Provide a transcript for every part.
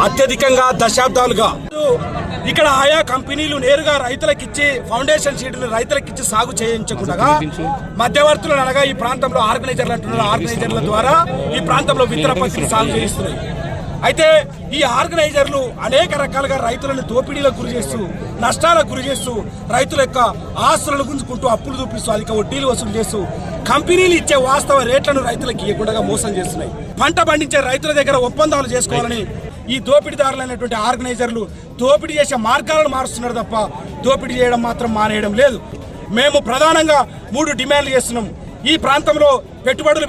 అత్యధికంగా దశాబ్దాలుగా ఇక్కడ ఆయా కంపెనీలు నేరుగా రైతులకిచ్చి ఫౌండేషన్ సీడ్లు రైతులకిచ్చి సాగు చేయించకుండా మధ్యవర్తులు అనగా ఈ ప్రాంతంలో ఆర్గనైజర్ల ద్వారా ఈ ప్రాంతంలో విత్తన పత్తిని సాగు చేయిస్తున్నాయి. అయితే ఈ ఆర్గనైజర్లు అనేక రకాలుగా రైతులను దోపిడీలకు గురి చేస్తూ నష్టాలకు గురి చేస్తూ రైతుల యొక్క ఆస్తులను గుంజుకుంటూ అప్పులు చూపిస్తూ అధిక వడ్డీలు వసూలు చేస్తూ కంపెనీలు ఇచ్చే వాస్తవ రేట్లను రైతులకు ఇవ్వకుండా మోసం చేస్తున్నాయి. పంట పండించే రైతుల దగ్గర ఒప్పందాలు చేసుకోవాలని ఈ దోపిడీదారులైనటువంటి ఆర్గనైజర్లు దోపిడీ చేసే మార్గాలను మారుస్తున్నారు తప్ప దోపిడీ చేయడం మాత్రం మానేయడం లేదు. మేము ప్రధానంగా 3 డిమాండ్లు చేస్తున్నాం. ఈ ప్రాంతంలో పెట్టుబడులు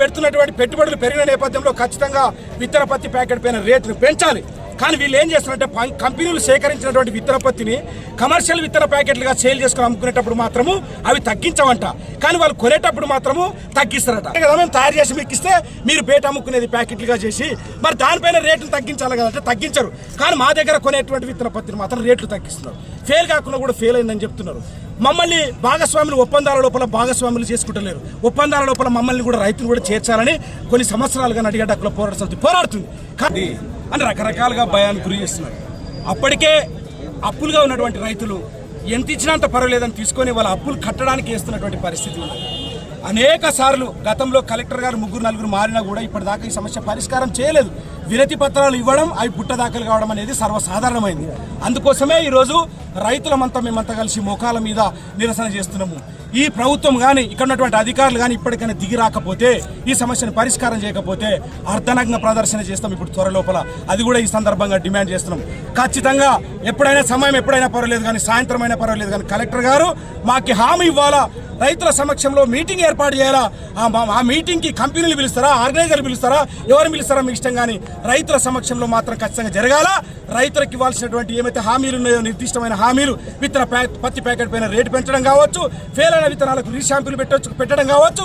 పెరిగిన నేపథ్యంలో ఖచ్చితంగా విత్తన పత్తి ప్యాకెట్ పైన రేటును పెంచాలి. కానీ వీళ్ళు ఏం చేస్తున్నారంటే కంపెనీలు సేకరించినటువంటి విత్తన పత్తిని కమర్షియల్ విత్తన ప్యాకెట్లుగా సేల్ చేసుకుని అమ్ముకునేటప్పుడు మాత్రము అవి తగ్గించవంట, కానీ వాళ్ళు కొనేటప్పుడు మాత్రము తగ్గిస్తారట. కదా మేము తయారు చేసి మీకు ఇస్తే మీరు బయట అమ్ముకునేది ప్యాకెట్లుగా చేసి మరి దానిపైన రేట్లు తగ్గించాలి కదంటే తగ్గించరు. కానీ మా దగ్గర కొనేటువంటి విత్తన పత్తిని మాత్రం రేట్లు తగ్గిస్తున్నారు. ఫెయిల్ కాకుండా కూడా ఫెయిల్ అయిందని చెప్తున్నారు. మమ్మల్ని భాగస్వాములు ఒప్పందాల లోపల భాగస్వాములు చేసుకుంటలేరు. ఒప్పందాల లోపల మమ్మల్ని కూడా రైతులు కూడా చేర్చాలని కొన్ని సంవత్సరాలుగా నడిగడ్డ హక్కుల పోరాట సమితి పోరాడుతుంది కానీ అని రకరకాలుగా భయానికి గురి చేస్తున్నారు. అప్పటికే అప్పులుగా ఉన్నటువంటి రైతులు ఎంత ఇచ్చినంత పర్వాలేదని తీసుకొని వాళ్ళ అప్పులు కట్టడానికి వేస్తున్నటువంటి పరిస్థితి ఉంది. అనేక సార్లు గతంలో కలెక్టర్ గారు 3-4 మారినా కూడా ఇప్పటిదాకా ఈ సమస్య పరిష్కారం చేయలేదు. వినతి పత్రాలు ఇవ్వడం అవి పుట్టదాఖలు కావడం అనేది సర్వసాధారణమైంది. అందుకోసమే ఈరోజు రైతులమంతా మేమంతా కలిసి మోకాల మీద నిరసన చేస్తున్నాము. ఈ ప్రభుత్వం కానీ ఇక్కడ ఉన్నటువంటి అధికారులు కానీ ఇప్పటికైనా దిగి రాకపోతే ఈ సమస్యను పరిష్కారం చేయకపోతే అర్ధనగ్న ప్రదర్శన చేస్తాం ఇప్పుడు త్వరలోపల. అది కూడా ఈ సందర్భంగా డిమాండ్ చేస్తున్నాం. ఖచ్చితంగా ఎప్పుడైనా సమయం ఎప్పుడైనా పర్వాలేదు కానీ సాయంత్రం అయినా పర్వాలేదు కానీ కలెక్టర్ గారు మాకు హామీ ఇవ్వాలా. రైతుల సమక్షంలో మీటింగ్ ఏర్పాటు చేయాలా. ఆ మీటింగ్కి కంపెనీలు పిలుస్తారా, ఆర్గనైజర్లు పిలుస్తారా, ఎవరు పిలుస్తారా మీకు ఇష్టం, కానీ రైతుల సమక్షంలో మాత్రం ఖచ్చితంగా జరగాల. రైతులకు ఇవ్వాల్సినటువంటి ఏమైతే హామీలు ఉన్నాయో నిర్దిష్టమైన హామీలు విత్తన పత్తి ప్యాకెట్ పైన రేటు పెంచడం కావచ్చు, ఫెయిల్ అయిన విత్తనాలకు రీషాంపులు పెట్టడం కావచ్చు.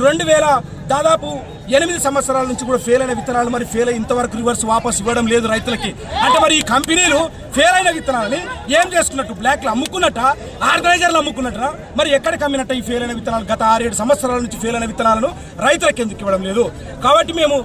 2000 దాదాపు 8 సంవత్సరాల నుంచి కూడా ఫెయిల్ అయిన విత్తనాలు మరి ఫెయిల్ అయి ఇంతవరకు రివర్స్ వాపస్ ఇవ్వడం లేదు రైతులకి. అంటే మరి ఈ కంపెనీలు ఫెయిల్ అయిన విత్తనాలని ఏం చేసుకున్నట్టు, బ్లాక్లో అమ్ముకున్నట్ట, ఆర్గనైజర్లు అమ్ముకున్నట్ట, మరి ఎక్కడికి అమ్మినట్ట ఈ ఫెయిల్ అయిన విత్తనాలు? గత 6-7 సంవత్సరాల నుంచి ఫెయిల్ అయిన విత్తనాలను రైతులకు ఎందుకు ఇవ్వడం లేదు? కాబట్టి మేము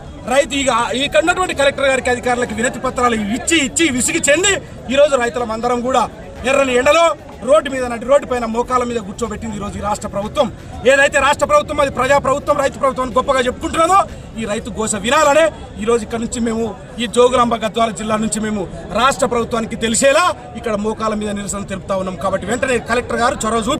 ఇక్కడ ఉన్నటువంటి కలెక్టర్ గారికి అధికారులకు వినతి పత్రాలు ఇచ్చి విసిగి చెంది ఈరోజు రైతులందరం కూడా ఎర్రని ఎండలో రోడ్డు పైన మోకాల మీద కూర్చోబెట్టింది ఈరోజు ఈ రాష్ట్ర ప్రభుత్వం. ఏదైతే రాష్ట్ర ప్రభుత్వం అది ప్రజా ప్రభుత్వం, రైతు ప్రభుత్వం గొప్పగా చెప్పుకుంటున్నదో ఈ రైతు ఘోష వినాలనే ఈరోజు ఇక్కడ నుంచి మేము ఈ జోగులాంబ గద్వాల జిల్లా నుంచి మేము రాష్ట్ర ప్రభుత్వానికి తెలిసేలా ఇక్కడ మోకాల మీద నిరసన తెలుపుతా ఉన్నాం. కాబట్టి వెంటనే కలెక్టర్ గారు చొరవ